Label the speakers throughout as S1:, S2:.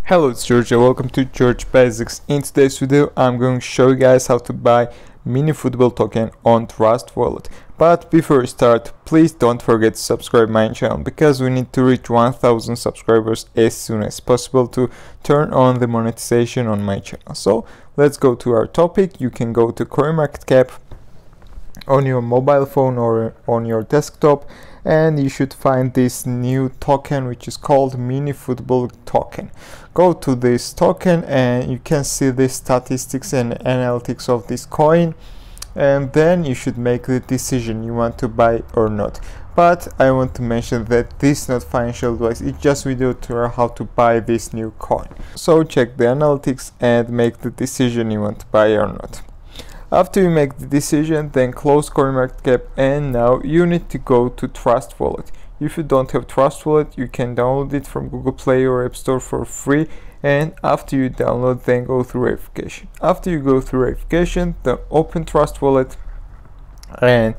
S1: Hello, it's George and welcome to George Basics. In today's video, I'm going to show you guys how to buy Minifootball Token on Trustwallet. But before we start, please don't forget to subscribe my channel because we need to reach 1000 subscribers as soon as possible to turn on the monetization on my channel. So let's go to our topic. You can go to CoinMarketCap on your mobile phone or on your desktop, and you should find this new token which is called Minifootball Token. Go to this token and you can see the statistics and analytics of this coin, and then you should make the decision you want to buy or not. But I want to mention that this is not financial advice, it's just video tutorial how to buy this new coin. So check the analytics and make the decision you want to buy or not. After you make the decision, then close CoinMarketCap, and now you need to go to Trustwallet. If you don't have Trustwallet, you can download it from Google Play or App Store for free, and after you download, then go through verification. After you go through verification, then open Trustwallet, and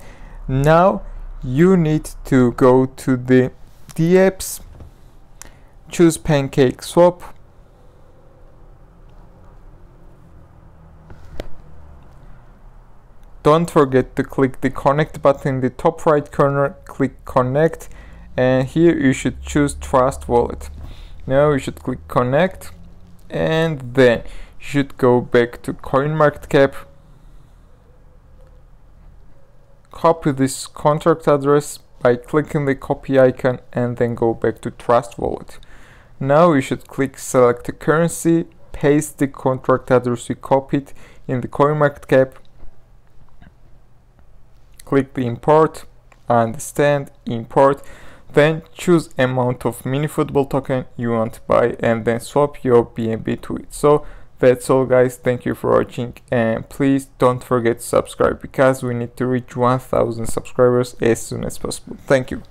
S1: now you need to go to the apps, choose Pancakeswap, don't forget to click the connect button in the top right corner, click connect, and here you should choose Trustwallet. Now you should click connect, and then you should go back to CoinMarketCap, copy this contract address by clicking the copy icon, and then go back to Trustwallet. Now you should click select the currency, paste the contract address you copied in the CoinMarketCap, click the import, understand, import, then choose amount of Minifootball token you want to buy, and then swap your BNB to it. So that's all guys, thank you for watching, and please don't forget to subscribe because we need to reach 1000 subscribers as soon as possible. Thank you.